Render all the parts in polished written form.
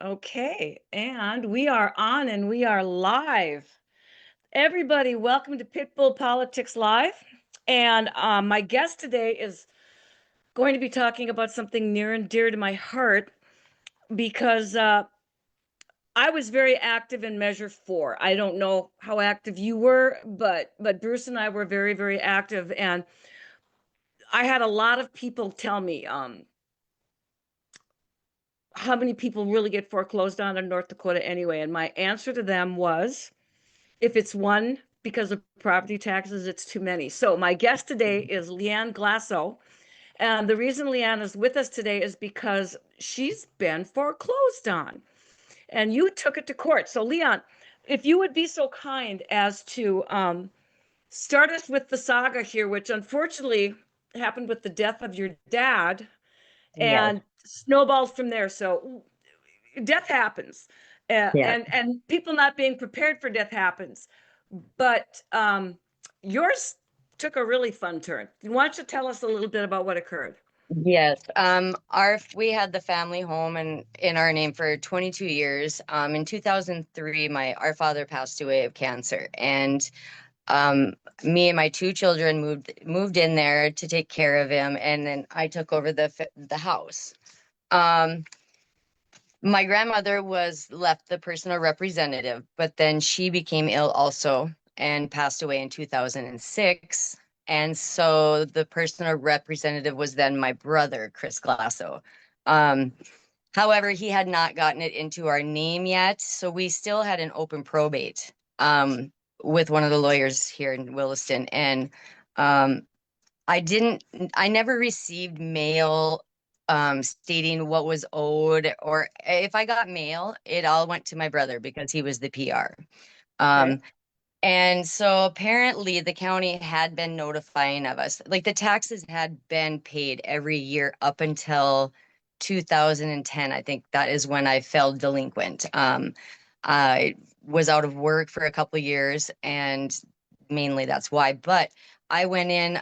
Okay, and we are on and we are live. Everybody, welcome to Pitbull Politics Live. And my guest today is going to be talking about something near and dear to my heart because I was very active in Measure 4. I don't know how active you were, but Bruce and I were very, very active. And I had a lot of people tell me how many people really get foreclosed on in North Dakota anyway. And my answer to them was, if it's one because of property taxes, it's too many. So my guest today is Leanne Glasso. And the reason Leanne is with us today is because she's been foreclosed on and you took it to court. So Leanne, if you would be so kind as to start us with the saga here, which unfortunately happened with the death of your dad Yes, and snowballed from there. So death happens, yes, and people not being prepared for death happens. But yours took a really fun turn. Why don't you tell us a little bit about what occurred? yes. We had the family home and in our name for 22 years. In 2003, our father passed away of cancer, and um, me and my two children moved in there to take care of him, and then I took over the house. Um, my grandmother was left the personal representative, but then she became ill also and passed away in 2006. And so the personal representative was then my brother, Chris Glasso. Um, However, he had not gotten it into our name yet, so we still had an open probate with one of the lawyers here in Williston. And um, I didn't, I never received mail stating what was owed, or if I got mail, it all went to my brother because he was the PR. Okay. Um, and so apparently the county had been notifying of us. Like the taxes had been paid every year up until 2010. I think that is when I fell delinquent. I was out of work for a couple of years, and mainly that's why. But I went in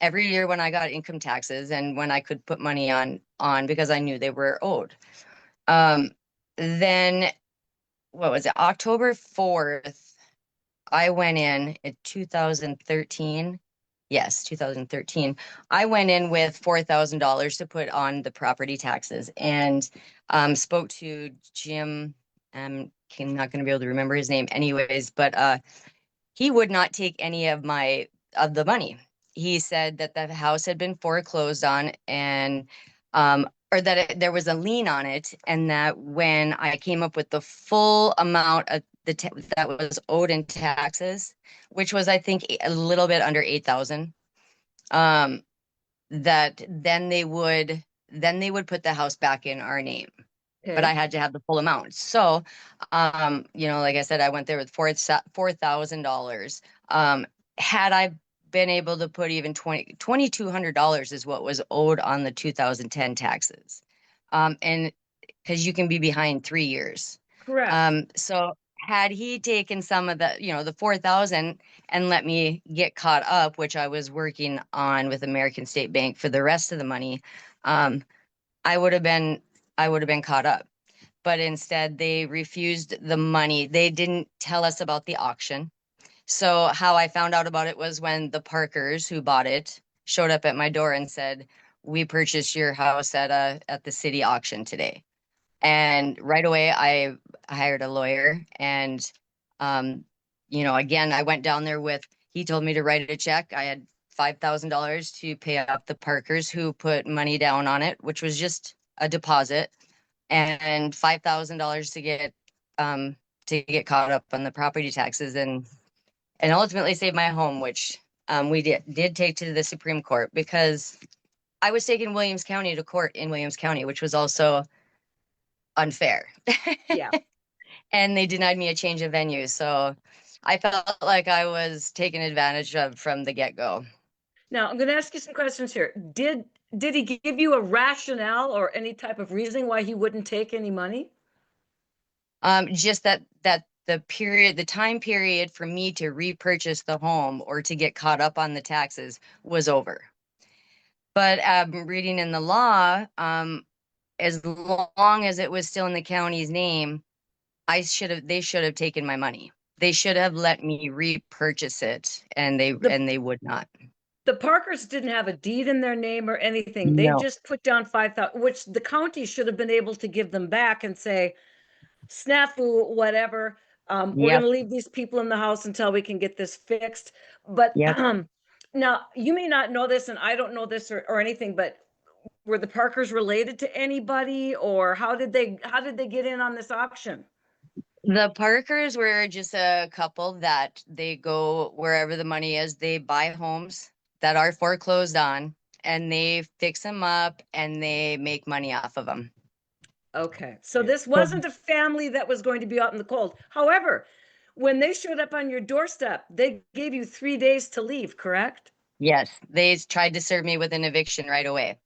every year when I got income taxes and when I could put money on because I knew they were owed. Um, then what was it? October 4th. I went in 2013. Yes, 2013. I went in with $4,000 to put on the property taxes and spoke to Jim. I'm not going to be able to remember his name anyways, but he would not take any of the money. He said that the house had been foreclosed on and or that there was a lien on it, and that when I came up with the full amount of that was owed in taxes, which was I think a little bit under 8,000, um, that then they would put the house back in our name. But I Okay. had to have the full amount. So, like I said, I went there with $4,000. Had I been able to put even $2,200 is what was owed on the 2010 taxes. And because you can be behind 3 years. Correct. So had he taken some of the 4,000 and let me get caught up, which I was working on with American State Bank for the rest of the money, um, I would have been I would have been caught up. But instead they refused the money. They didn't tell us about the auction. So how I found out about it was when the Parkers who bought it showed up at my door and said, "We purchased your house at the city auction today." And right away I hired a lawyer and um, again, I went down there with he told me to write a check. I had $5,000 to pay off the Parkers who put money down on it, which was just a deposit, and $5,000 to get caught up on the property taxes and ultimately save my home, which we did take to the Supreme Court because I was taking Williams County to court in Williams County, which was also unfair. Yeah. And they denied me a change of venue. So I felt like I was taken advantage of from the get-go. Now I'm going to ask you some questions here. Did he give you a rationale or any type of reasoning why he wouldn't take any money? Just that the time period for me to repurchase the home or to get caught up on the taxes was over. But reading in the law, as long as it was still in the county's name, they should have taken my money. They should have let me repurchase it, and The they would not. the Parkers didn't have a deed in their name or anything. They No. just put down 5,000, which the county should have been able to give them back and say, snafu, whatever. We're going Yep. to leave these people in the house until we can get this fixed. But Yep. now you may not know this, and I don't know this or anything, but were the Parkers related to anybody, or how did they get in on this auction? The Parkers were just a couple that they go wherever the money is. They buy homes that are foreclosed on, and they fix them up and they make money off of them. Okay, so this wasn't a family that was going to be out in the cold. However, when they showed up on your doorstep, they gave you 3 days to leave, correct? Yes, they tried to serve me with an eviction right away.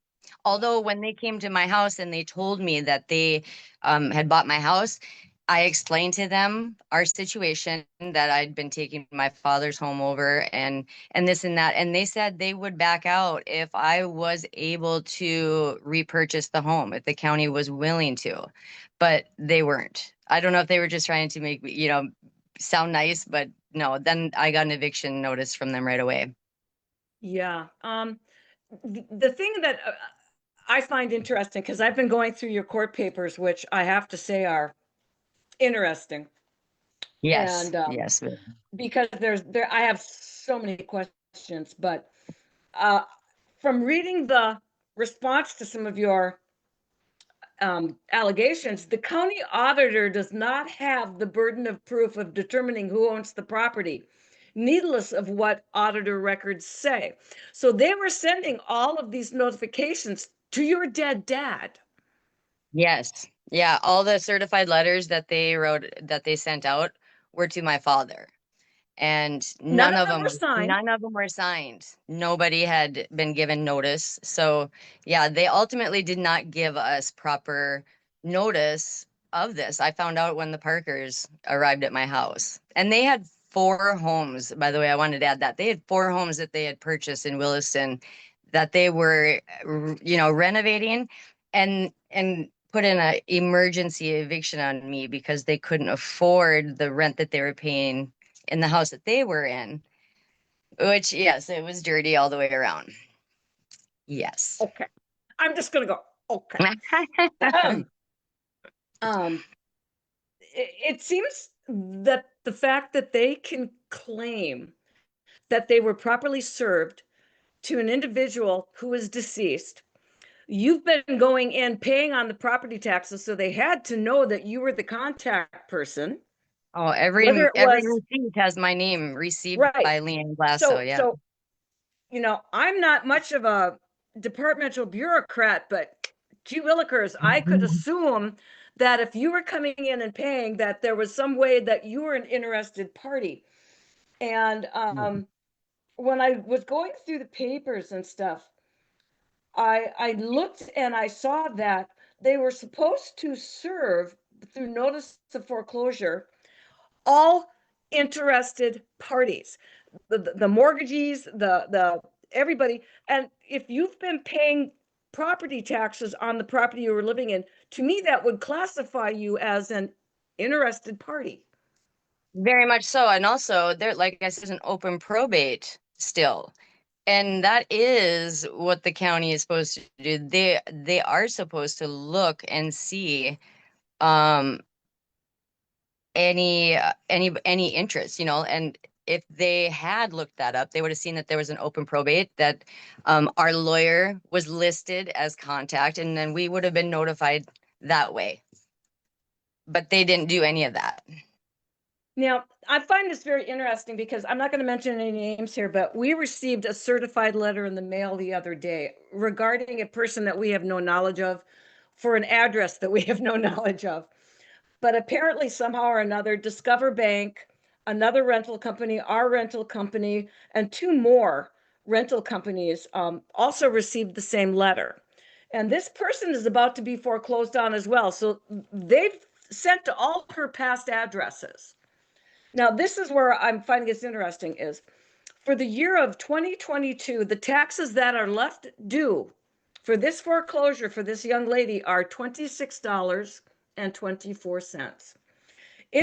Although when they came to my house and they told me that they had bought my house, I explained to them our situation, that I'd been taking my father's home over and this and that, and they said they would back out if I was able to repurchase the home, if the county was willing to, but they weren't. I don't know if they were just trying to make me, sound nice, but no. Then I got an eviction notice from them right away. Yeah. The thing that I find interesting, because I've been going through your court papers, which I have to say are interesting, Yes, and yes. because I have so many questions, but uh, from reading the response to some of your allegations, the county auditor does not have the burden of proof of determining who owns the property, needless of what auditor records say. So they were sending all of these notifications to your dead dad. Yes. Yeah, all the certified letters that they sent out were to my father. And None of them were signed. none of them were signed. Nobody had been given notice. So, yeah, they ultimately did not give us proper notice of this. I found out when the Parkers arrived at my house. And they had four homes, by the way. I wanted to add that. They had four homes that they had purchased in Williston that they were, renovating and put in an emergency eviction on me because they couldn't afford the rent that they were paying in the house that they were in, which, yes, it was dirty all the way around. Yes. Okay. I'm just going to go, okay. um, it seems that the fact that they can claim that they were properly served to an individual who is deceased, you've been going in paying on the property taxes, so they had to know that you were the contact person, Oh, whether it every was receipt has my name, received right. by Leanne Glasso. So, Yeah. so I'm not much of a departmental bureaucrat, but gee willikers, I could assume that if you were coming in and paying, that there was some way that you were an interested party. And when I was going through the papers and stuff, I looked and I saw that they were supposed to serve through notice of foreclosure all interested parties, the mortgagees, the everybody. And if you've been paying property taxes on the property you were living in, to me that would classify you as an interested party. Very much so. And also, there, like I said, is an open probate still. And that is what the county is supposed to do. They are supposed to look and see um any interest, and if they had looked that up, they would have seen that there was an open probate, that our lawyer was listed as contact, and then we would have been notified that way. But they didn't do any of that. Now, I find this very interesting because I'm not going to mention any names here, but we received a certified letter in the mail the other day regarding a person that we have no knowledge of for an address that we have no knowledge of. But apparently, somehow or another, Discover Bank, another rental company, our rental company, and two more rental companies also received the same letter. And this person is about to be foreclosed on as well. So they've sent to all her past addresses. Now, this is where I'm finding this interesting is for the year of 2022, the taxes that are left due for this foreclosure for this young lady are $26.24.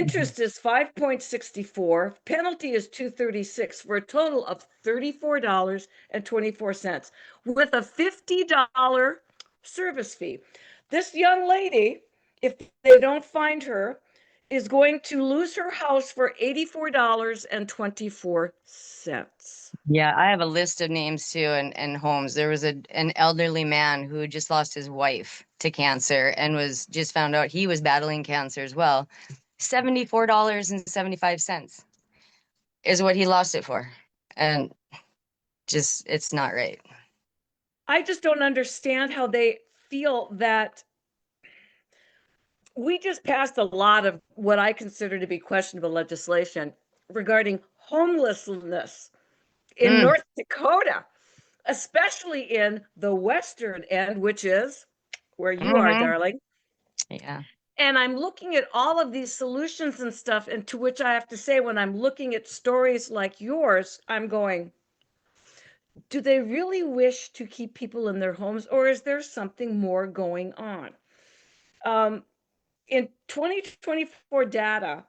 Mhm. Interest is 5.64, penalty is 236 for a total of $34.24 with a $50 service fee. This young lady, if they don't find her, is going to lose her house for $84.24. Yeah, I have a list of names too and homes. There was an elderly man who just lost his wife to cancer and was just found out he was battling cancer as well. $74.75 is what he lost it for. And just it's not right. I just don't understand how they feel that we just passed a lot of what I consider to be questionable legislation regarding homelessness in Mm, North Dakota, especially in the western end, which is where you are, hmm. darling. Yeah. And I'm looking at all of these solutions and stuff, and to which I have to say, when I'm looking at stories like yours, I'm going, do they really wish to keep people in their homes, or is there something more going on? Um, in 2024 data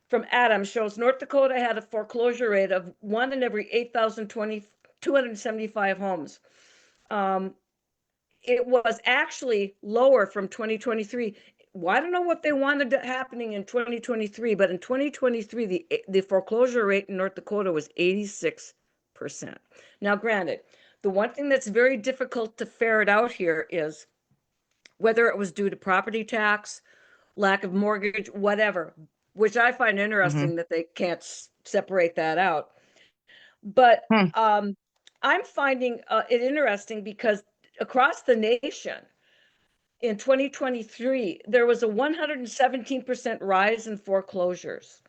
from Adams shows North Dakota had a foreclosure rate of one in every 8,275 homes. Um, it was actually lower from 2023. Well, I don't know what they wanted happening in 2023, but in 2023, the foreclosure rate in North Dakota was 86%. Now, granted, the one thing that's very difficult to ferret out here is whether it was due to property tax, lack of mortgage, whatever, which I find Hmm. interesting that they can't separate that out. But Hmm. I'm finding it interesting because across the nation in 2023, there was a 117% rise in foreclosures.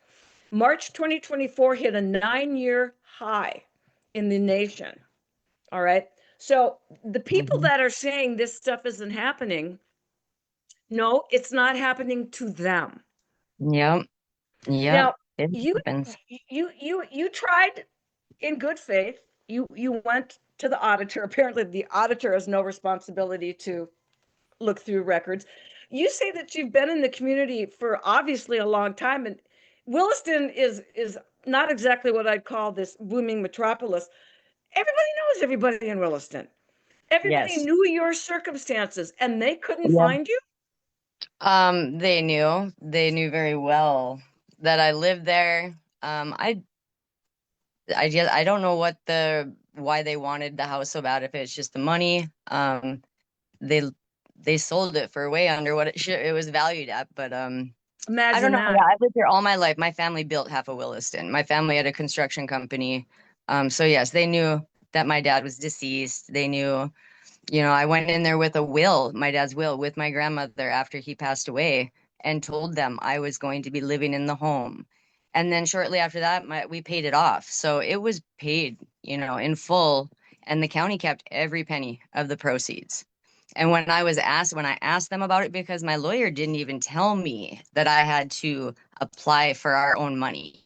March 2024 hit a 9-year high in the nation. All right. So the people Hmm. that are saying this stuff isn't happening, no, it's not happening to them. Yep. Yep. Now, It you happens. you tried in good faith. You went to the auditor. Apparently, the auditor has no responsibility to look through records. You say that you've been in the community for obviously a long time, and Williston is not exactly what I'd call this booming metropolis. Everybody knows everybody in Williston. Everybody Yes. knew your circumstances, and they couldn't Yeah. find you. They knew very well that I lived there. I don't know why they wanted the house so bad if it's just the money. They they sold it for way under what it was valued at, but I don't Imagine know. Yeah, that. I've lived here all my life. My family built half of Williston. My family had a construction company. So yes, they knew that my dad was deceased. They knew, I went in there with a will, my dad's will, with my grandmother after he passed away and told them I was going to be living in the home. And then shortly after that, we paid it off. So it was paid, in full, and the county kept every penny of the proceeds. And when I asked them about it, because my lawyer didn't even tell me that I had to apply for our own money.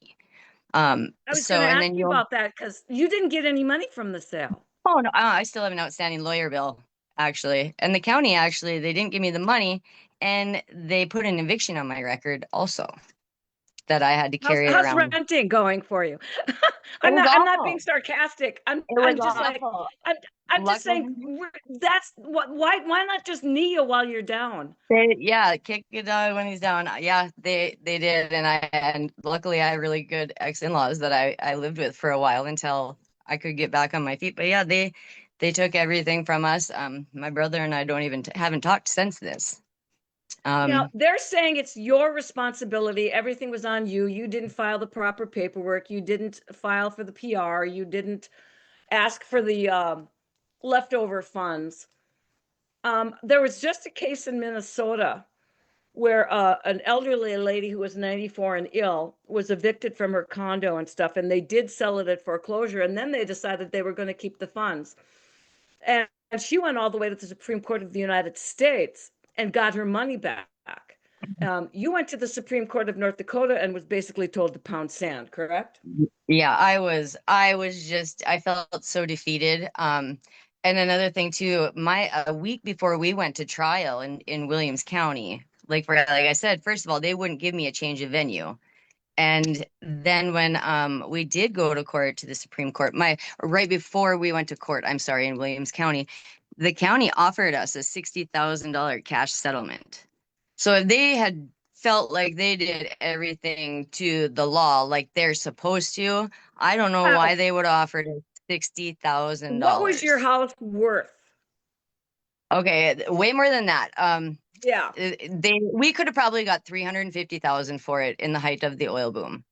I was going So, to and ask then you about that because you didn't get any money from the sale. oh no, I still have an outstanding lawyer bill, actually. And the county actually, they didn't give me the money and they put an eviction on my record also that I had to carry How's around. renting going for you? It was I'm not being awful. sarcastic. It was I'm just like awful. I'm I'm just saying Luckily, that's what why not just knee you while you're down? yeah, kick it out when he's down. Yeah, they did, and luckily I had really good ex-in-laws that I lived with for a while until I could get back on my feet. But yeah, they took everything from us. My brother and I don't even haven't talked since this. Now, Um, they're saying it's your responsibility. Everything was on you. You didn't file the proper paperwork. You didn't file for the PR. You didn't ask for the leftover funds. There was just a case in Minnesota where an elderly lady who was 94 and ill was evicted from her condo and stuff, and they did sell it at foreclosure, and then they decided they were going to keep the funds. And she went all the way to the Supreme Court of the United States and got her money back. You went to the Supreme Court of North Dakota and was basically told to pound sand, correct? yeah, I felt so defeated. And another thing too, a week before we went to trial in Williams County, like I said, first of all, they wouldn't give me a change of venue. And then when we did go to court to the Supreme Court, my right before we went to court, I'm sorry, in Williams County, the county offered us a $60,000 cash settlement. So if they had felt like they did everything to the law like they're supposed to, I don't know Wow. why they would have offered us $60,000. What was your house worth? Okay, way more than that. Yeah. We could have probably got 350,000 for it in the height of the oil boom.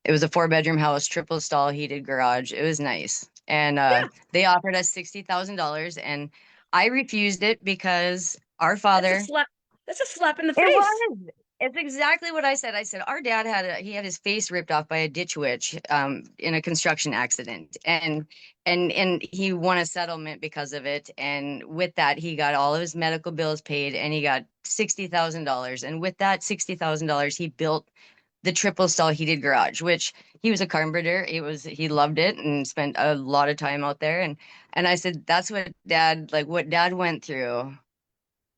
It was a 4-bedroom house, triple stall, heated garage. It was nice. And Yeah. they offered us $60,000 and I refused it because our That's a father, slap. That's a slap in the it face. was. It's exactly what I said. I said our dad he had his face ripped off by a ditch witch in a construction accident, and he won a settlement because of it. And with that, he got all of his medical bills paid, and he got $60,000. And with that $60,000, he built the triple stall heated garage, which he was a carpenter. He loved it and spent a lot of time out there. And I said that's what dad went through,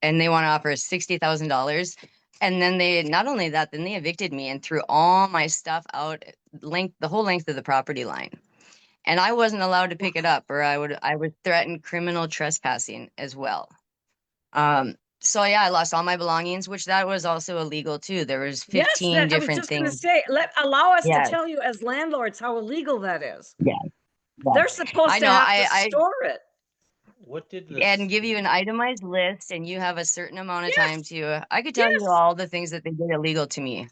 and they want to offer us $60,000. And then they not only that, then they evicted me and threw all my stuff out the whole length of the property line. And I wasn't allowed to pick it up, or I would threaten criminal trespassing as well. So yeah, I lost all my belongings, which that was also illegal too. There was Yes, 15 that I was different just going to things. say, allow us to Yeah, tell you as landlords how illegal that is. yeah, yeah. They're supposed I to know. have to store it. What did And this? give you an itemized list, and you have a certain amount of time Yes, to. I could tell you yes. all the things that they did illegal to me.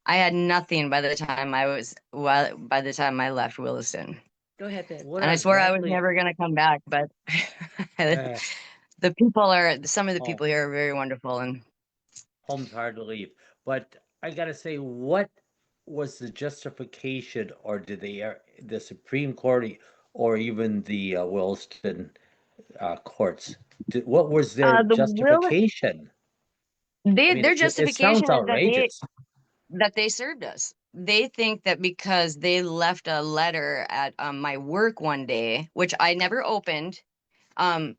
I had nothing by the time I left Williston. Go ahead, babe. What And I swore I was exactly? never gonna come back, but Uh, some of the home, people here are very wonderful and home's hard to leave, but I gotta say, what was the justification, or did the Supreme Court or even the Williston courts? What was their the will justification? I mean, their it sounds justification is outrageous. that they served us. They think that because they left a letter at my work one day, which I never opened, um,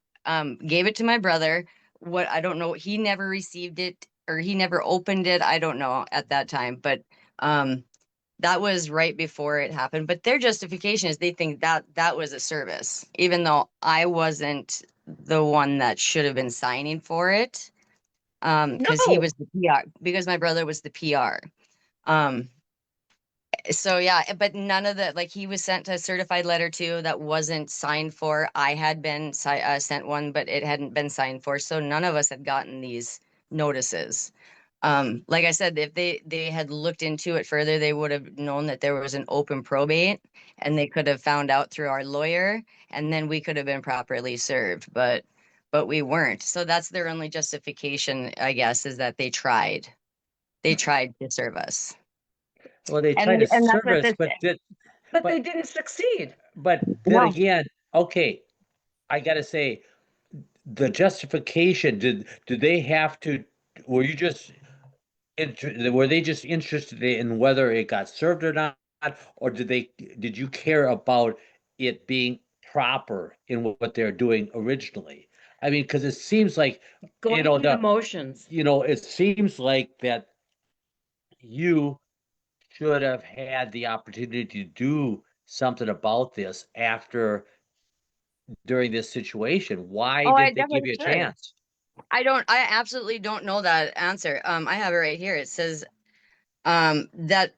gave it to my brother. What I don't know, he never received it or he never opened it. I don't know at that time, but um, that was right before it happened. But their justification is they think that that was a service, even though I wasn't the one that should have been signing for it. Because he No, was the PR, because my brother was the PR. Um, so yeah, but none of the like he was sent a certified letter too that wasn't signed for. I had been sent one, but it hadn't been signed for. So none of us had gotten these notices. Like I said, if they had looked into it further, they would have known that there was an open probate, and they could have found out through our lawyer, and then we could have been properly served. But we weren't. So that's their only justification, I guess, is that they tried. They tried to serve us. Well, they tried to And that's what service, this but but they didn't succeed. then no. again, okay, I gotta say, the justification, did they have to, were you just were they just interested in whether it got served or not, or did you care about it being proper in what they're doing originally? I mean, because it seems like, you Going know, through the motions. it seems like that you should have had the opportunity to do something about this during this situation. Why Oh, I didn't they give definitely you a should. chance? I absolutely don't know that answer. I have it right here. It says that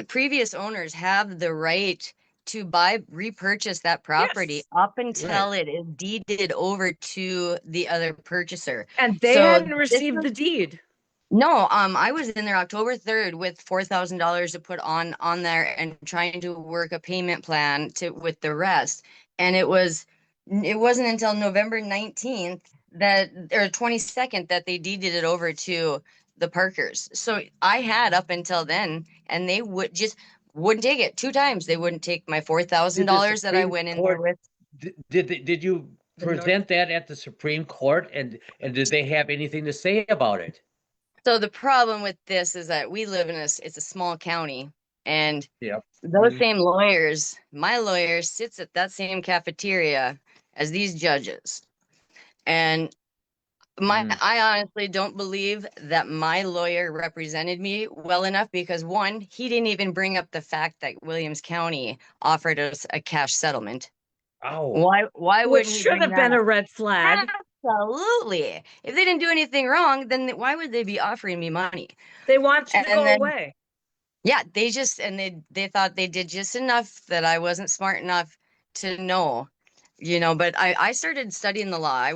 previous owners have the right to repurchase that property Yes. up Right. until it is deeded over to the other purchaser. And they So hadn't this received was the deed. no, I was in there October 3rd with $4,000 to put on there and trying to work a payment plan to with the rest. And it wasn't until November 19th that or 22nd that they deeded it over to the Parkers. So I had up until then, and they wouldn't take it two times. They wouldn't take my four thousand Did the dollars that I Supreme went in there Court with. did you The North. present that at the Supreme Court, and did they have anything to say about it? So the problem with this is that we live it's a small county. And Yep. those same lawyers, my lawyer sits at that same cafeteria as these judges. And Mm. I honestly don't believe that my lawyer represented me well enough because one, he didn't even bring up the fact that Williams County offered us a cash settlement. Ow. Why Which wouldn't he should bring have that been up? a red flag. Absolutely. If they didn't do anything wrong, then why would they be offering me money? They want you to And go then away. yeah, they just and they thought they did just enough that I wasn't smart enough to know, but I started studying the law. I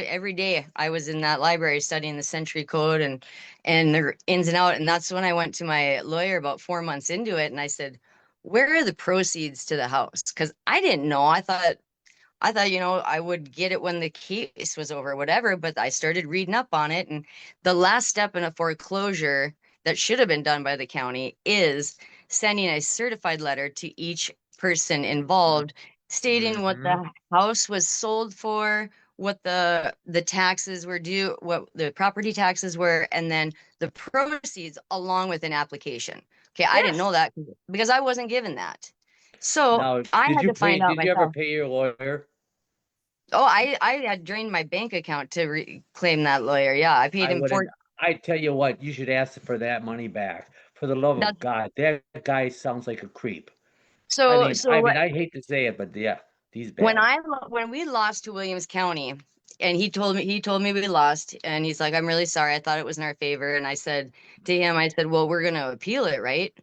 every day I was in that library studying the century code and the ins and out. And that's when I went to my lawyer about 4 months into it and I said, where are the proceeds to the house? Because I didn't know. I thought, I would get it when the case was over, whatever, but I started reading up on it. And the last step in a foreclosure that should have been done by the county is sending a certified letter to each person involved, stating what Mm-hmm. the house was sold for, what the taxes were due, what the property taxes were, and then the proceeds along with an application. Okay, I didn't Yes. know that because I wasn't given that. So Now, I had to find out did you ever myself. pay your lawyer? Oh, I had drained my bank account to claim that lawyer. Yeah, I paid I him wouldn't. for I tell you what, you should ask for that money back. For the love that. of God, that guy sounds like a creep. So so what I hate to say it, but yeah, he's when bad. when we lost to Williams County, and he told me we lost, and he's like, I'm really sorry. I thought it was in our favor, and I said to him, I said, well, we're gonna appeal it, right?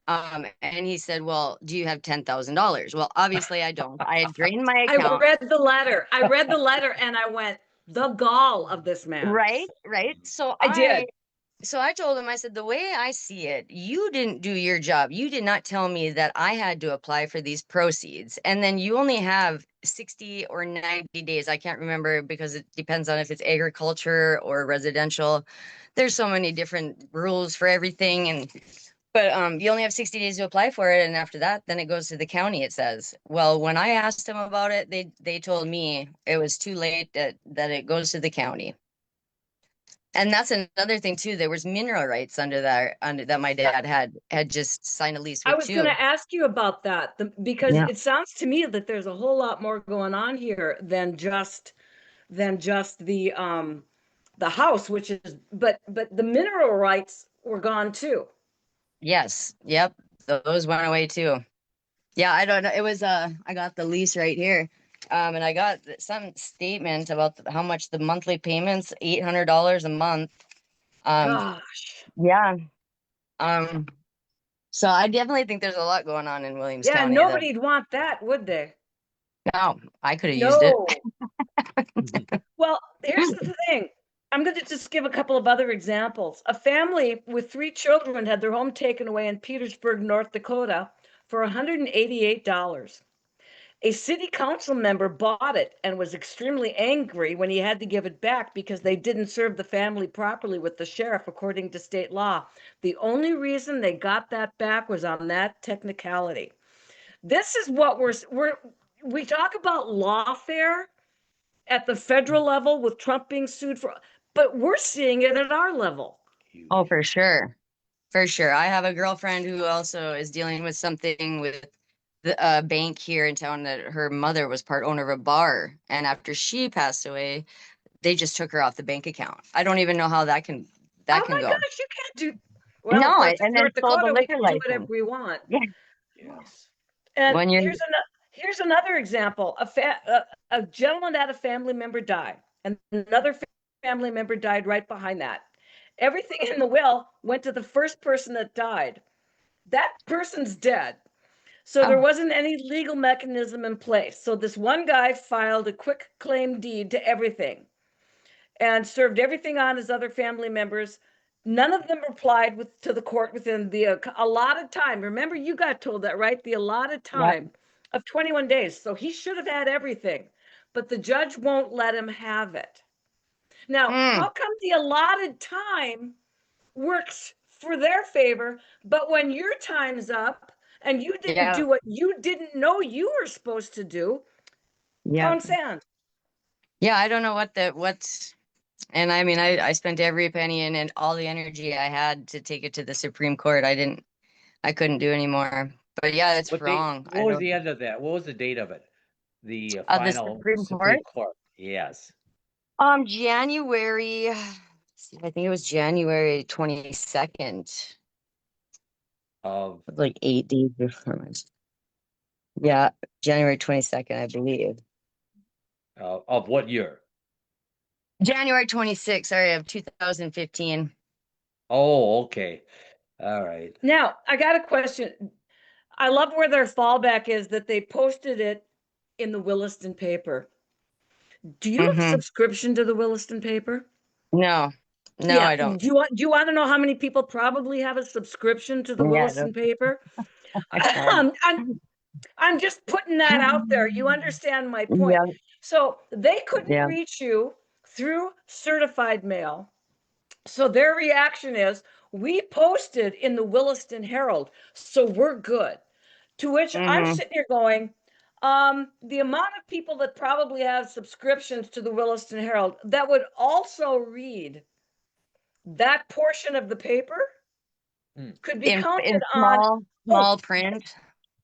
And he said, well, do you have $10,000? Well, obviously I don't. I had drained my I account. read the letter. I read the letter and I went, the gall of this man. Right, right. So I did. I told him, I said, the way I see it, you didn't do your job. You did not tell me that I had to apply for these proceeds. And then you only have 60 or 90 days. I can't remember because it depends on if it's agriculture or residential. There's so many different rules for everything. But you only have 60 days to apply for it. And after that, then it goes to the county, it says. Well, when I asked them about it, they told me it was too late that it goes to the county. And that's another thing too. There was mineral rights under that my dad had just signed a lease I with was going too. to ask you about that because Yeah. it sounds to me that there's a whole lot more going on here than just the house, which is but the mineral rights were gone too. Yes. Yep. Those went away too. Yeah, I don't know. It was I got the lease right here. And I got some statement about how much the monthly payments, $800 a month. Um, Gosh. yeah. Um, so I definitely think there's a lot going on in Williams Yeah, County that nobody'd want that, would they? no, I could have used it. No. Well, here's the thing. I'm going to just give a couple of other examples. A family with 3 children had their home taken away in Petersburg, North Dakota for $188. A city council member bought it and was extremely angry when he had to give it back because they didn't serve the family properly with the sheriff, according to state law. The only reason they got that back was on that technicality. This is what we talk about lawfare at the federal level with Trump being sued for, but we're seeing it at our level. Oh, Huge. for sure. For sure. I have a girlfriend who also is dealing with something with the bank here in town that her mother was part owner of a bar. And after she passed away, they just took her off the bank account. I don't even know how that Oh can my go. gosh, you can't do. Well, of No, course, it's and then North sold the Dakota. We liquor can do whatever license. we want. Yeah. Yes. And When you're here's another example. A gentleman had a family member die, and another family member died right behind that. Everything in the will went to the first person that died. That person's dead. So there oh, wasn't any legal mechanism in place. So this one guy filed a quick claim deed to everything and served everything on his other family members. None of them replied to the court within the allotted time. Remember, you got told that, right? The allotted yep. time of 21 days. So he should have had everything, but the judge won't let him have it. Now, Mm, how come the allotted time works for their favor, but when your time's up and you didn't yeah. do what you didn't know you were supposed to do, Yeah. pound sand. Yeah, I don't know what's and I mean I spent every penny and all the energy I had to take it to the Supreme Court. I couldn't do anymore. But yeah, it's What date? wrong. I What was don't. the end of that? What was the date of it? The The final Supreme Court. Supreme Court. Yes. January. I think it was January 22nd. Of Like 8 days before my. Yeah, January 22nd, I believe. of what year? January 26th, sorry, of 2015. Oh, okay. All right. Now, I got a question. I love where their fallback is that they posted it in the Williston paper. Do you have a Mm-hmm. subscription to the Williston paper? No, no, Yeah. I don't. Do you want to know how many people probably have a subscription to the Yeah, I Williston don't. paper? I don't. I'm just putting that out there. You understand my point. Yeah, So they couldn't yeah. reach you through certified mail. So their reaction is, we posted in the Williston Herald, so we're good. To which I'm Mm-hmm. sitting here going, the amount of people that probably have subscriptions to the Williston Herald that would also read that portion of the paper Hmm. could be In counted on, oh, small print.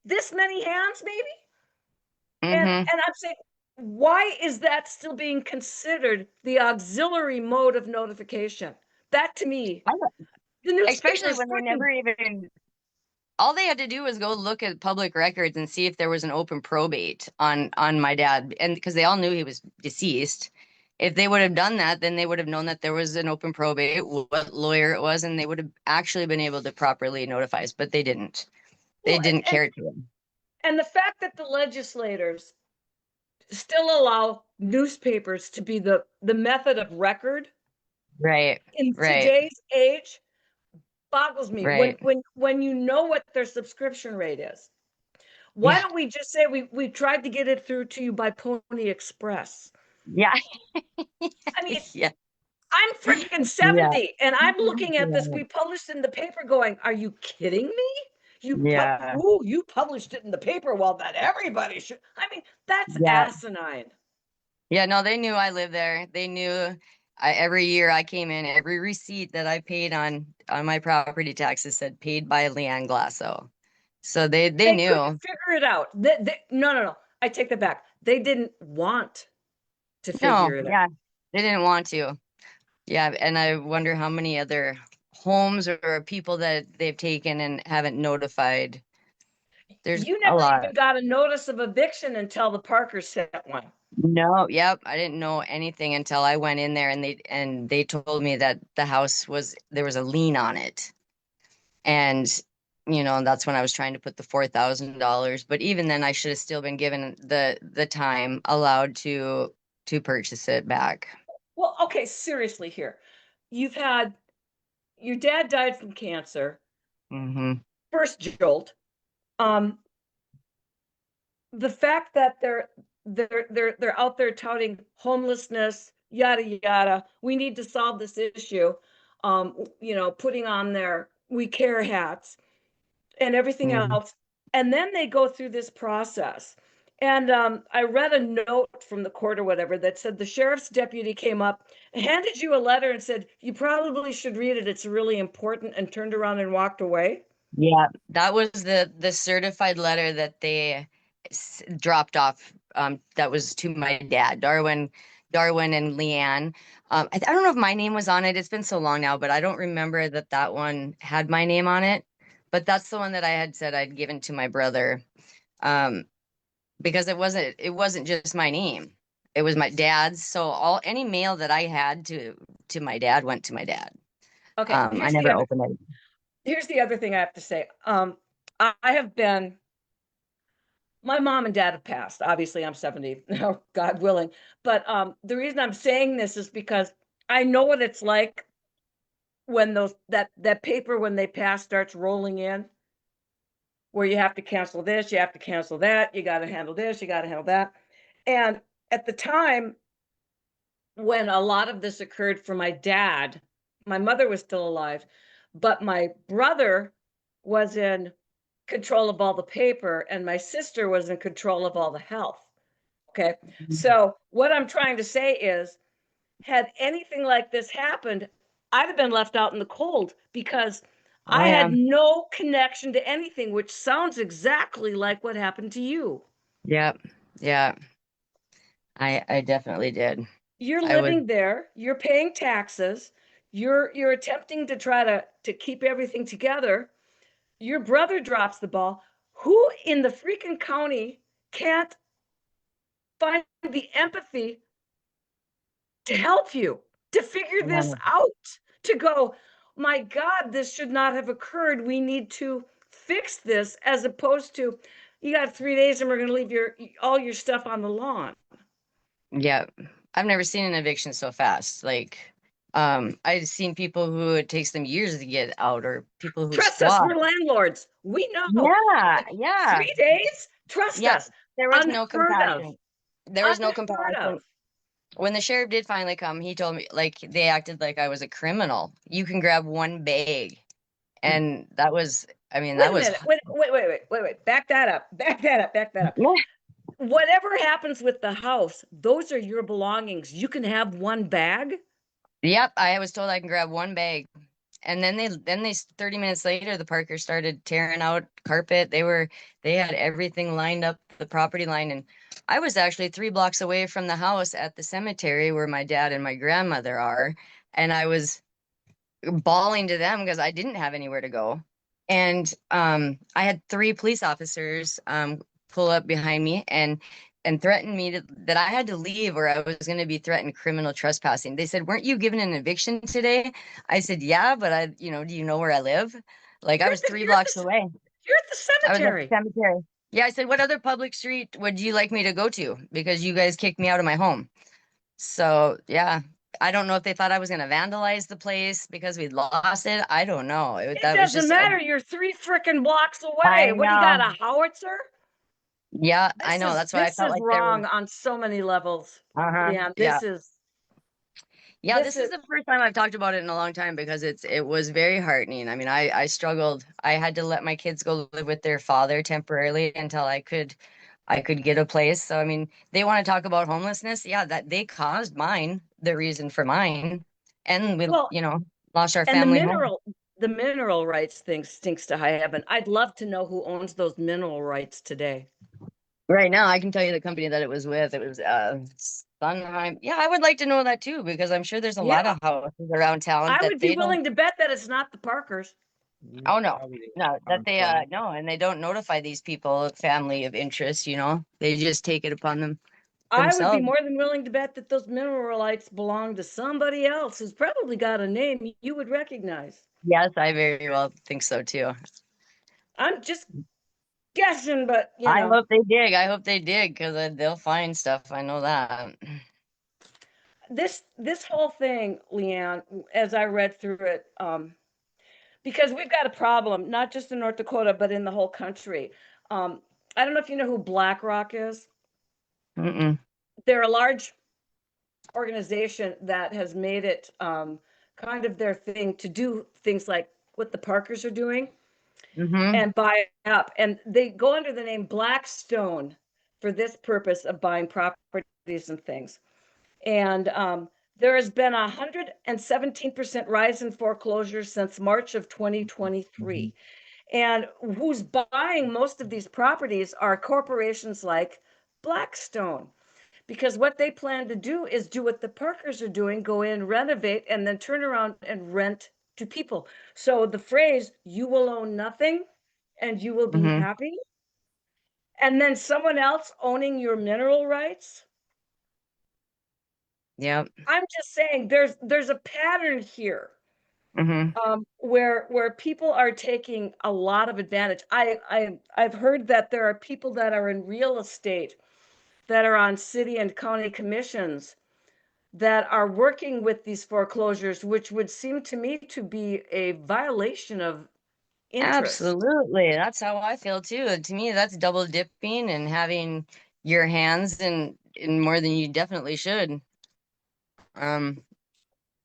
this many hands, maybe. Mm-hmm. And I'm saying, why is that still being considered the auxiliary mode of notification? That to me, the newspaper Especially is when they freaking. never even, all they had to do was go look at public records and see if there was an open probate on my dad, and because they all knew he was deceased. If they would have done that, then they would have known that there was an open probate, what lawyer it was, and they would have actually been able to properly notify us, but they didn't. They Well, didn't care to. and the fact that the legislators still allow newspapers to be the method of record Right, in right, today's age boggles me. When right. when when you know what their subscription rate is, why Yeah, don't we just say we tried to get it through to you by Pony Express? yeah, I mean, yeah, I'm freaking yeah, 70 and I'm looking at this. yeah, We published in the paper going, are you kidding me? yeah, You published it in the paper. Well, that everybody should. I mean, that's yeah. asinine. Yeah, no, they knew I lived there. They knew every year I came in, every receipt that I paid on my property taxes said paid by Leanne Glasso. So they They couldn't knew. figure it out. No, no, no. I take that back. They didn't want to No, figure it out. yeah, they didn't want to. Yeah, and I wonder how many other homes or people that they've taken and haven't notified. There's You a never lot. even got a notice of eviction until the Parkers sent one. No, yep, I didn't know anything until I went in there and they told me that the house was there was a lien on it. And that's when I was trying to put the $4,000. But even then, I should have still been given the time allowed to purchase it back. Well, okay, seriously here. You've had your dad died from cancer, Hmm. first jolt. Um, the fact that they're out there touting homelessness, yada yada. We need to solve this issue. Putting on their we care hats and everything Hmm. else. And then they go through this process. And I read a note from the court or whatever that said the sheriff's deputy came up, handed you a letter, and said, you probably should read it. It's really important, and turned around and walked away. Yeah, that was the certified letter that they dropped off. That was to my dad, Darwin and Leanne. I don't know if my name was on it. It's been so long now, but I don't remember that one had my name on it. But that's the one that I had said I'd given to my brother. Um, because it wasn't just my name. It was my dad's. So any mail that I had to my dad went to my dad. Okay, I never opened it. here's the other thing I have to say. I have been my mom and dad have passed. Obviously, I'm 70 now, God willing. But the reason I'm saying this is because I know what it's like when that paper when they pass starts rolling in, where you have to cancel this, you have to cancel that, you got to handle this, you got to handle that. And at the time when a lot of this occurred for my dad, my mother was still alive, but my brother was in control of all the paper and my sister was in control of all the health. Okay. So what I'm trying to say is, had anything like this happened, I'd have been left out in the cold because Oh I yeah. had no connection to anything, which sounds exactly like what happened to you. Yep. Yeah. I definitely did. You're I was living there, you're paying taxes, you're attempting to try to keep everything together. Your brother drops the ball. Who in the freaking county can't find the empathy to help you, to figure this yeah. out, to go, my God, this should not have occurred. We need to fix this, as opposed to, you got 3 days and we're going to leave all your stuff on the lawn. Yeah. I've never seen an eviction so fast. Like, I've seen people who it takes them years to get out, or people who Trust us, squat. we're landlords. We know. Yeah, yeah, 3 days? Trust yeah. us. There was no Unheard of. compassion. There was no Unheard compassion. of. When the sheriff did finally come, he told me, like, they acted like I was a criminal. You can grab one bag. And that was, I mean, Wait that a was, minute. Wait. Back that up. Back that up. Back that up. yeah. Whatever happens with the house, those are your belongings. You can have one bag. Yep, I was told I can grab one bag. And then they 30 minutes later, the Parkers started tearing out carpet. They had everything lined up the property line. And I was actually 3 blocks away from the house at the cemetery where my dad and my grandmother are. And I was bawling to them because I didn't have anywhere to go. And I had 3 police officers pull up behind me and threatened me that I had to leave or I was going to be threatened criminal trespassing. They said, "Weren't you given an eviction today?" I said, "Yeah, but do you know where I live?" Like I You're was at the three you're at blocks the away. you're at the I was at the cemetery. cemetery. Yeah, I said, "What other public street would you like me to go to? Because you guys kicked me out of my home." So yeah, I don't know if they thought I was going to vandalize the place because we'd lost it. I don't know. It That was doesn't just, matter. You're 3 freaking blocks away. I What do you got, know. a howitzer? Yeah, I This know. is That's why I this felt is like there was, wrong on so many levels, uh-huh. Leanne. Yeah. Yeah, This this is is the first time I've talked about it in a long time because it was very heartening. I mean, I struggled. I had to let my kids go live with their father temporarily until I could get a place. So I mean, they want to talk about homelessness. Yeah, that they caused mine, the reason for mine. And we, well, lost our and family home. the mineral rights thing stinks to high heaven. I'd love to know who owns those mineral rights today. Right now, I can tell you the company that it was with. It was Sunheim. Yeah, I would like to know that too because I'm sure there's a lot Yeah, of houses around town I that would be they don't. willing to bet that it's not the Parkers. Oh no, Probably no, that they Armstrong. no, and they don't notify these people, family of interest. They just take it upon I would be themselves. more than willing to bet that those mineral rights belong to somebody else who's probably got a name you would recognize. Yes, I very well think so too. I'm just guessing, but I hope they dig. I hope they dig because they'll find stuff. I know that. this whole thing, Leanne, as I read through it, because we've got a problem, not just in North Dakota, but in the whole country. Um, I don't know if you know who BlackRock is. Mm-mm. They're a large organization that has made it kind of their thing to do things like what the Parkers are doing Mm-hmm. and buy up. And they go under the name Blackstone for this purpose of buying properties and things. And there has been a 117% rise in foreclosures since March of 2023. And who's buying most of these properties are corporations like Blackstone. Because what they plan to do is do what the Parkers are doing, go in, renovate, and then turn around and rent to people. So the phrase, you will own nothing and you will be Mm-hmm. happy, and then someone else owning your mineral rights. Yep. I'm just saying there's a pattern here, Mm-hmm. where people are taking a lot of advantage. I've heard that there are people that are in real estate that are on city and county commissions that are working with these foreclosures, which would seem to me to be a violation of interest. Absolutely. That's how I feel too. To me, that's double dipping and having your hands in more than you definitely should. Um,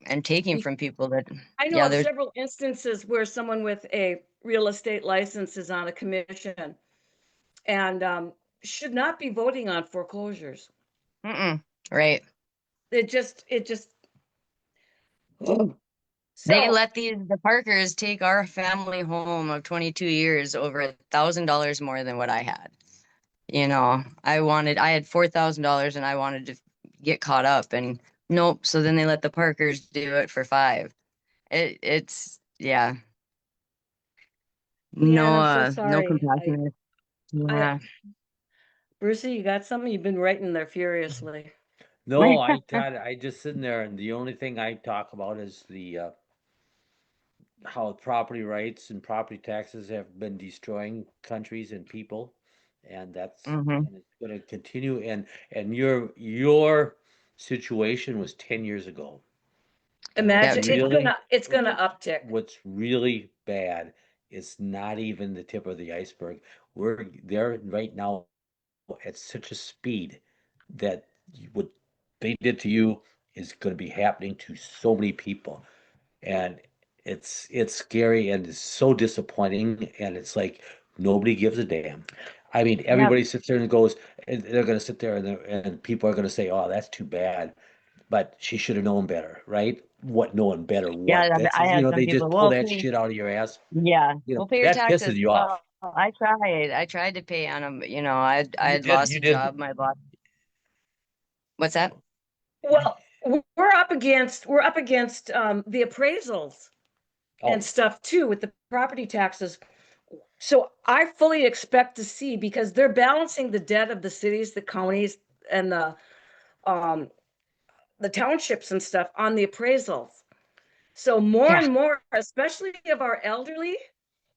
and taking from people that, I know yeah, of there's, several instances where someone with a real estate license is on a commission and should not be voting on foreclosures. mm-mm, right. It just They So let the Parkers take our family home of 22 years over $1,000 more than what I had. I had $4,000 and I wanted to get caught up, and nope. So then they let the Parkers do it for five. Yeah, Leanne, I'm so no sorry. compassion. I, Yeah. Brucey, you got something? You've been writing there furiously. No, I just sitting there, and the only thing I talk about is the how property rights and property taxes have been destroying countries and people, and hmm and it's going to continue. And your situation was 10 years ago, and Yeah, Imagine it's what's gonna uptick. what's really bad is not even the tip of the iceberg. We're there right now at such a speed that what they did to you is going to be happening to so many people, and it's scary and it's so disappointing, and it's like nobody gives a damn. I mean, yeah, everybody sits there and goes, and they're going to sit there, and people are going to say, "Oh, that's too bad," but she should have known better, right? What knowing better? yeah. What? That's I had some they just people. pull Well, that pay, shit out of your ass. yeah, we'll pay your That taxes. pisses you off. Well, I tried. I tried to pay on them. I You had did. lost You a did. job. My boss. What's that? Well, we're up against the appraisals and Oh, stuff too with the property taxes. So I fully expect to see, because they're balancing the debt of the cities, the counties, and um the townships and stuff on the appraisals. So more Yeah. and more, especially of our elderly,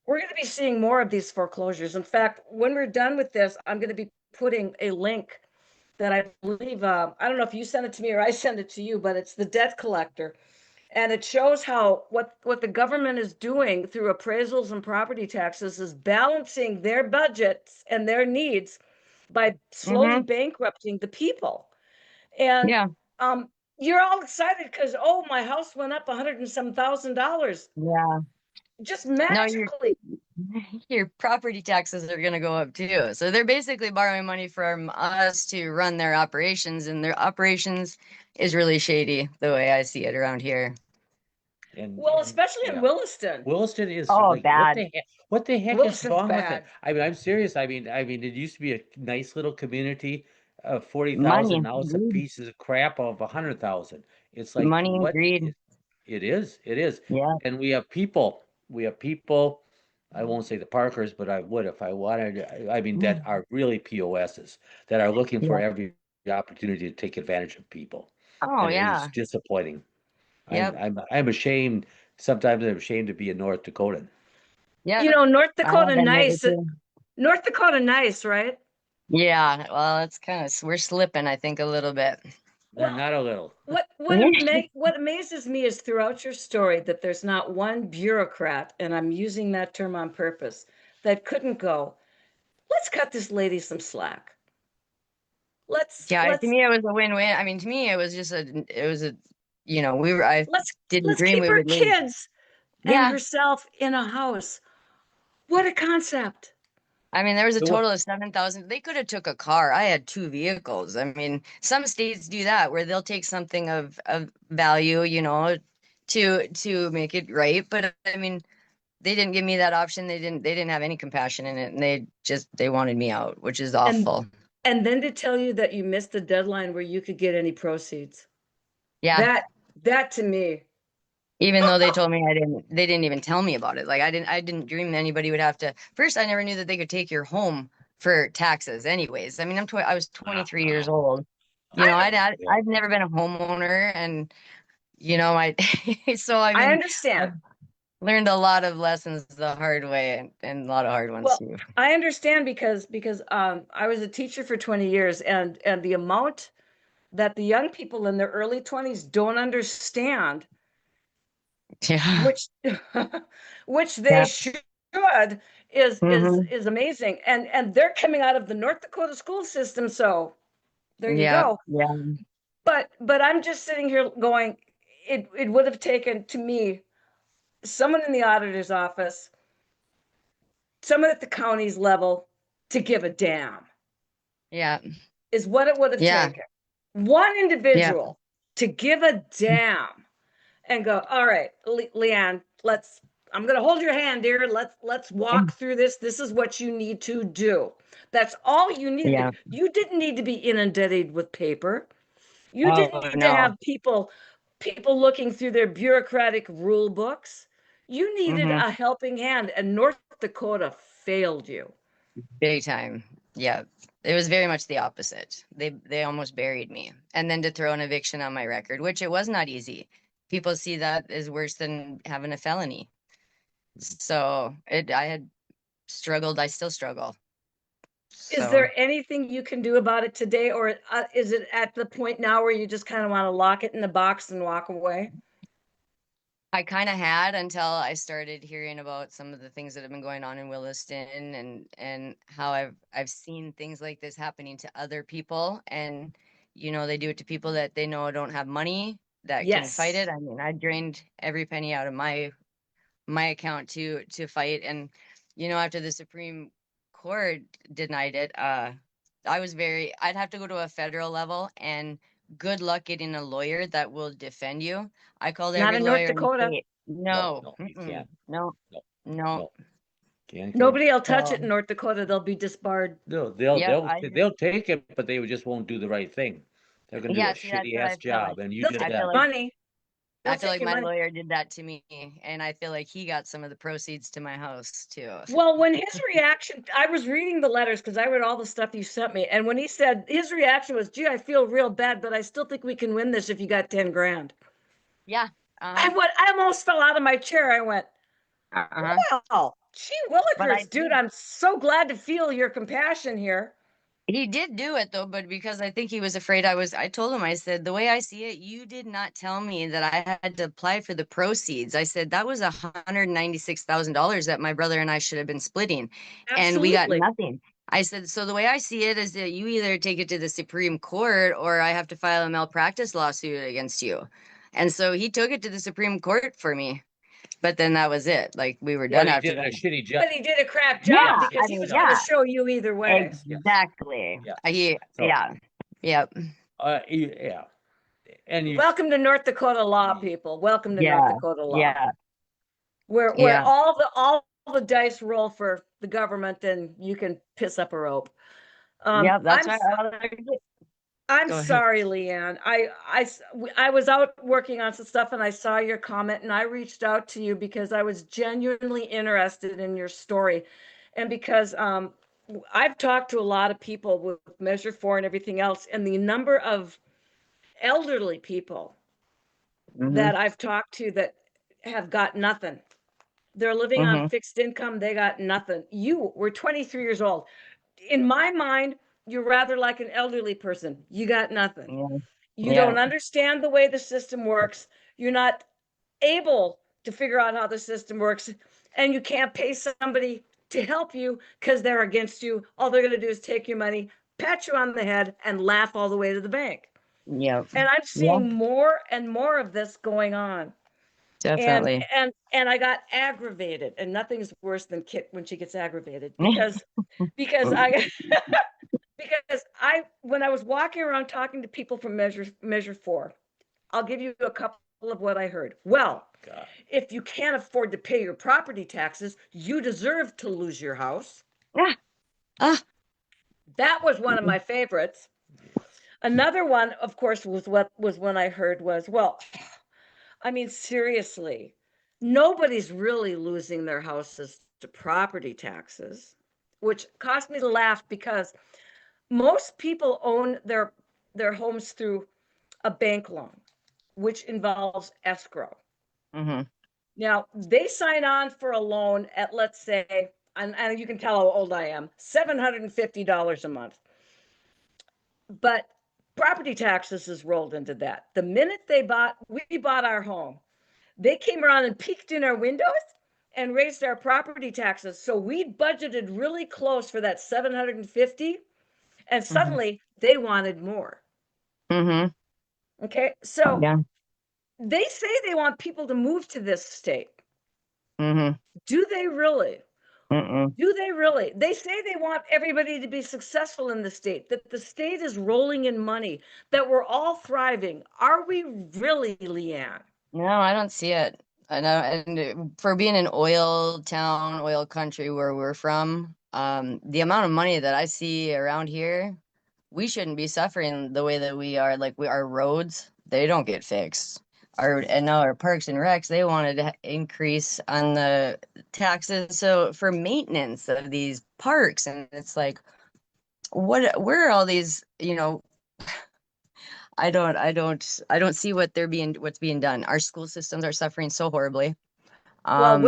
we're going to be seeing more of these foreclosures. In fact, when we're done with this, I'm going to be putting a link that I believe, I don't know if you send it to me or I send it to you, but it's the debt collector. And it shows how what the government is doing through appraisals and property taxes is balancing their budgets and their needs by slowly hmm bankrupting the people. And Yeah. um, you're all excited because, oh, my house went up 100 and some thousand dollars Yeah. just No, magically. your property taxes are going to go up too. So they're basically borrowing money from us to run their operations, and their operations is really shady the way I see it around here. Well, and especially in yeah. Williston. Williston is Oh, like bad. what the heck is Williston's wrong with it? bad. I mean, I'm serious. I mean, it used to be a nice little community of 40,000. Money, Now it's a greed, piece of crap of 100,000. It's like money and what greed. it is. Yeah. And we have people, I won't say the Parkers, but I would if I wanted. I mean, that Mm. are really POSs that are looking for Yeah. every opportunity to take advantage of people. Oh, And it is yeah. disappointing. I'm Yep. I'm I'm ashamed. Sometimes I'm ashamed to be a North Dakotan. Yep. North I have Dakota been there nice. too. North Dakota nice, right? Yeah. Well, it's kind of, we're slipping, I think, a little bit. And Well, not a little. what amazes me is throughout your story that there's not one bureaucrat, and I'm using that term on purpose, that couldn't go, let's cut this lady some slack. Let's Yeah. To let's me, it was a win-win. I mean, to me, I let's didn't let's dream keep we her would live. kids and Yeah. herself in a house. What a concept. I mean, there was a So what- total of 7,000. They could have took a car. I had two vehicles. I mean, some states do that where they'll take something of value, to make it right. But I mean, they didn't give me that option. They didn't have any compassion in it, and they wanted me out, which is And awful. and then to tell you that you missed the deadline where you could get any proceeds. Yeah. That to me. Even though they told me they didn't even tell me about it. Like I didn't dream that anybody would have to. First, I never knew that they could take your home for taxes. Anyways, I mean, I was 23 years Wow. old. I Yeah. I've never been a homeowner, and I so I I mean, I've understand. learned a lot of lessons the hard way, and a lot of hard ones Well, too. I understand because I was a teacher for 20 years, and the amount that the young people in their early 20s don't understand, Yeah, which which they yeah, should, is is hmm is amazing. And they're coming out of the North Dakota school system, so there you yeah, go. yeah, But I'm just sitting here going, it would have taken to me someone in the auditor's office, someone at the county's level to give a damn, yeah, is what it would have yeah, taken. One yeah, individual to give a damn. and go, all right, Leanne, I'm going to hold your hand, dear. Let's walk through this. This is what you need to do. That's all you Yeah. needed. You didn't need to be inundated with paper. You didn't Oh need to no. have people looking through their bureaucratic rule books. You needed Mm-hmm. a helping hand, and North Dakota failed you. Big time. Yeah. It was very much the opposite. They almost buried me. And then to throw an eviction on my record, which it was not easy. People see that as worse than having a felony. So I had struggled. I still struggle. Is So there anything you can do about it today, or is it at the point now where you just kind of want to lock it in the box and walk away? I kind of had until I started hearing about some of the things that have been going on in Williston and how I've seen things like this happening to other people, and they do it to people that they know don't have money that can fight it. Yes. I mean, I drained every penny out of my account to fight, and after the Supreme Court denied it, I'd have to go to a federal level, and good luck getting a lawyer that will defend you. I called Not every in North lawyer in the Dakota. state. No, No, no, you mm-mm, can't. no, No, no. no. Can't. Nobody will touch it So, in North Dakota. They'll be disbarred. No, yep, I they'll take it, but they just won't do the right thing. They're gonna do yeah, a see, that's shitty what ass I feel like. job, and you They'll did take I feel that. your like money. They'll I feel take like your my money. lawyer did that to me, and I feel like he got some of the proceeds to my house too. Well, when his reaction, I was reading the letters because I read all the stuff you sent me. And when he said his reaction was, gee, I feel real bad, but I still think we can win this if you got 10 grand. Yeah. Uh-huh. I almost fell out of my chair. I went, Uh-huh. well, gee But willikers, dude, I'm so glad to feel your compassion here. he did do it though, but because I think he was afraid I told him, I said, the way I see it, you did not tell me that I had to apply for the proceeds. I said, that was $196,000 that my brother and I should have been splitting, and we got Absolutely. nothing. I said, so the way I see it is that you either take it to the Supreme Court or I have to file a malpractice lawsuit against you. And so he took it to the Supreme Court for me, but then that was it. Like we were But done he after did that. a shitty job. But he did a crap job Yeah, Yes, because I he mean, was going to yeah, show you either way. yes, exactly. yes. So, Yeah, yep, yeah, and you, Welcome to North Dakota law, people. Welcome to North yeah, Dakota law, yeah, where yeah. all the dice roll for the government, and you can piss up a rope. Yep, that's I'm right. I'm Go ahead. sorry, Leanne. I was out working on some stuff and I saw your comment and I reached out to you because I was genuinely interested in your story, and because I've talked to a lot of people with Measure 4 and everything else, and the number of elderly people Mm-hmm. that I've talked to that have got nothing. They're living on Mm-hmm. fixed income. They got nothing. You were 23 years old. In my mind, you're rather like an elderly person. You got nothing. Yeah. You Yeah. don't understand the way the system works. You're not able to figure out how the system works. And you can't pay somebody to help you because they're against you. All they're going to do is take your money, pat you on the head, and laugh all the way to the bank. Yep. And I'm Yeah. seeing more and more of this going on. And Definitely. and I got aggravated, and nothing's worse than Kit when she gets aggravated because I because I when I was walking around talking to people from Measure 4, I'll give you a couple of what I heard. Well, God, if you can't afford to pay your property taxes, you deserve to lose your house. Yeah. Ah. That was one of my favorites. Another one, of course, was when I heard was, well, I mean, seriously, nobody's really losing their houses to property taxes, which caused me to laugh because most people own their homes through a bank loan, which involves escrow. Mm-hmm. Now, they sign on for a loan at, let's say, and you can tell how old I am, $750 a month. But property taxes is rolled into that. The minute we bought our home, they came around and peeked in our windows and raised our property taxes. So we budgeted really close for that 750, and Mm-hmm. suddenly they wanted more. Mm-hmm. Okay, so Yeah. they say they want people to move to this state. Mm-hmm. Do they really? Mm-mm. Do they really? They say they want everybody to be successful in the state, that the state is rolling in money, that we're all thriving. Are we really, Leanne? No, I don't see it. I know, and for being an oil town, oil country where we're from, the amount of money that I see around here, we shouldn't be suffering the way that we are. Like our roads, they don't get fixed. And now our parks and recs, they wanted to increase on the taxes. So for maintenance of these parks, and it's like, where are all these, I don't see what's being done. Our school systems are suffering so horribly. Well, Um,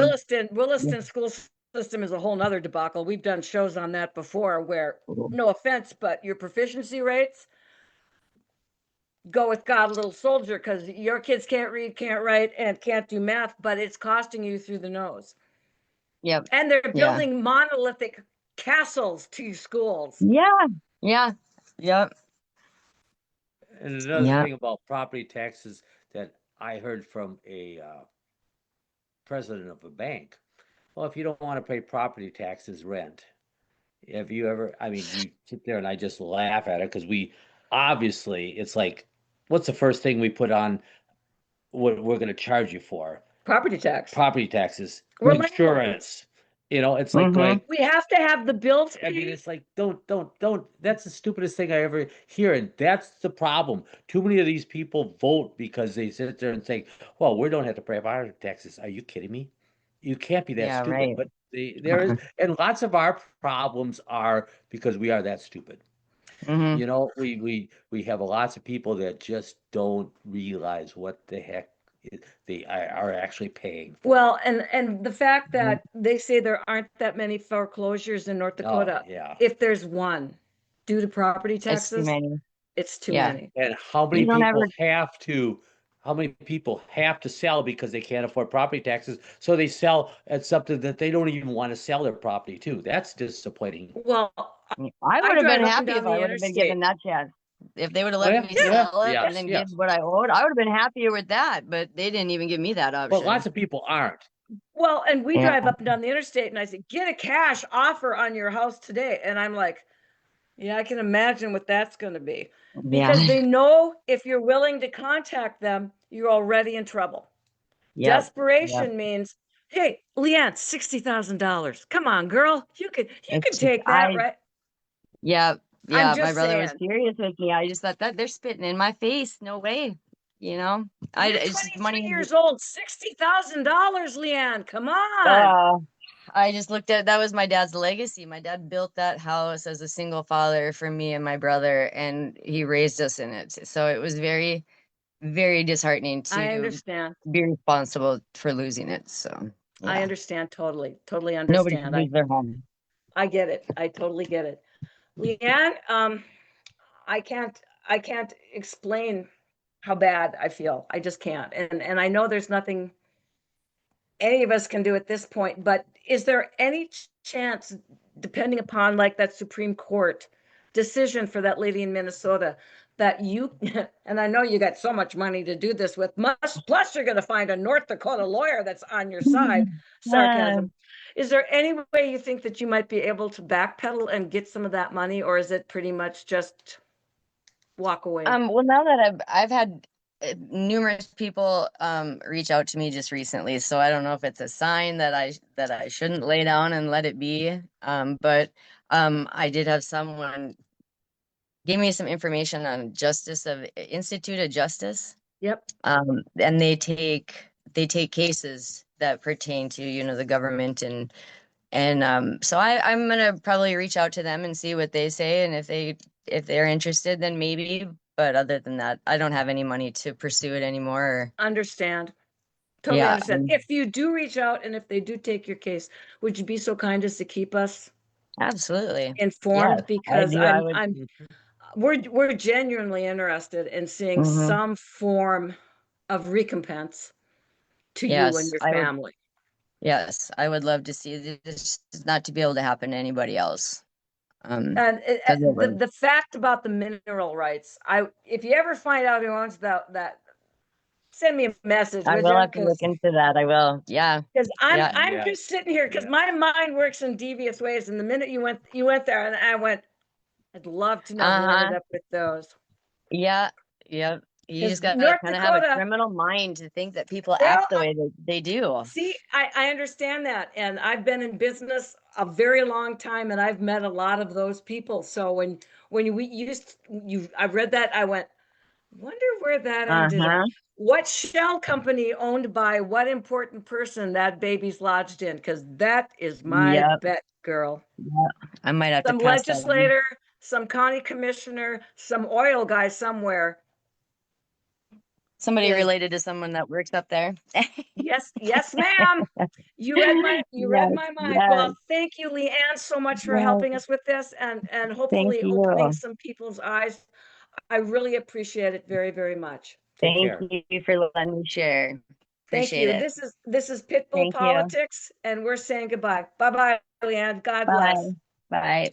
Williston school system is a whole nother debacle. We've done shows on that before where, no offense, but your proficiency rates go with God, little soldier, because your kids can't read, can't write, and can't do math, but it's costing you through the nose. yep, And they're yeah, building monolithic castles to schools. yeah, yeah, yep, And another yeah, thing about property taxes that I heard from a president of a bank. Well, if you don't want to pay property taxes, rent. Have you ever, I mean, we sit there and I just laugh at it because we obviously, it's like, what's the first thing we put on what we're going to charge you for? Property tax. Property taxes, We're landlords. insurance. It's like mm-hmm, going, We have to have the built I mean, in. it's like, don't. That's the stupidest thing I ever hear. And that's the problem. Too many of these people vote because they sit there and think, well, we don't have to pay our taxes. Are you kidding me? You can't be that yeah, stupid. right. But there is, and lots of our problems are because we are that stupid. Mm-hmm. We have lots of people that just don't realize what the heck they are actually paying for. Well, and the fact that they say there aren't that many foreclosures in North Oh, Dakota, yeah. if there's one due to property It's too taxes, many. it's too Yeah, many. And you don't ever. how many people have to sell because they can't afford property taxes? So they sell at something that they don't even want to sell their property to. That's disappointing. Well, I I would have drive been up and happy down if I the would have been interstate. given that chance. If they would have Oh let yeah, me Yeah, yeah, sell it and yes, then give yes. what I owed, I would have been happier with that. But they didn't even give me that But option. lots of people aren't. well, and we Yeah, drive up and down the interstate, and I said, get a cash offer on your house today. And I'm like, yeah, I can imagine what that's going to be because yeah, they know if you're willing to contact them, you're already in trouble. yep, yep. Desperation means, hey, Leanne, $60,000. Come on, girl, you It's can just take that, right? yeah, I'm yeah. My just brother was saying. serious with me. I just thought that they're spitting in my face. No way. You know, You're it's just 23 money. years old, $60,000, Leanne. Come on. Uh, I just looked at that was my dad's legacy. My dad built that house as a single father for me and my brother, and he raised us in it. So it was very, very disheartening I to understand. be responsible for losing it. So I yeah, understand totally. Totally nobody should understand. lose their home. I get it. I totally get it. Leanne, I can't I can't explain how bad I feel. I just can't. And I know there's nothing any of us can do at this point, but is there any chance, depending upon like that Supreme Court decision for that lady in Minnesota, that you, and I know you got so much money to do this with, plus you're going to find a North Dakota lawyer that's on your side, Uh, sarcasm. Is there any way you think that you might be able to backpedal and get some of that money, or is it pretty much just walk away? well, now that I've had numerous people reach out to me just recently, so I don't know if it's a sign that I shouldn't lay down and let it be. But I did have someone give me some information on Justice of Institute of Justice. Yep. And they take cases that pertain to, the government and so I'm gonna probably reach out to them and see what they say, and if they're interested, then maybe. But other than that, I don't have any money to pursue it anymore. Understand. Totally Yeah, understand. If you do reach out and if they do take your case, would you be so kind as to keep us absolutely. Yes, informed? I Because do. I would. we're genuinely interested in seeing Hmm. some form of recompense to you and Yes, your I would. family. Yes, I would love to see this not to be able to happen to anybody else. And Because it the was. the fact about the mineral rights, if you ever find out who owns that, send me a message, I would will you? have to look into that. I will. Yeah, Because yeah. I'm Yeah, just sitting here because yeah. my mind works in devious ways. And the minute you went there, and I went, I'd love to know who ended Uh-huh. up with those. Yeah, yeah. You Is just gotta North kind of have a Dakota. criminal mind to think that people Well, act the way they do. see, I understand that. And I've been in business a very long time and I've met a lot of those people. So when we used you I read that, I went, wonder where that ended up. Uh-huh. What shell company owned by what important person that baby's lodged in? Because that is my Yep. bet, girl. Yep. I might have to Some pass that on. legislator, some county commissioner, some oil guy somewhere Somebody is. related to someone that works up there. Yes, yes, ma'am. You read Yes, my mind. yes, Well, thank you, Leanne, so much for yes. helping us with this and Thank hopefully opening you. some people's eyes. I really appreciate it very, very much. Take Thank care. you for letting me share. Thank Appreciate you. it. This is Pitbull Thank you. Politics, and we're saying goodbye. Bye bye, Leanne. God Bye. bless. Bye.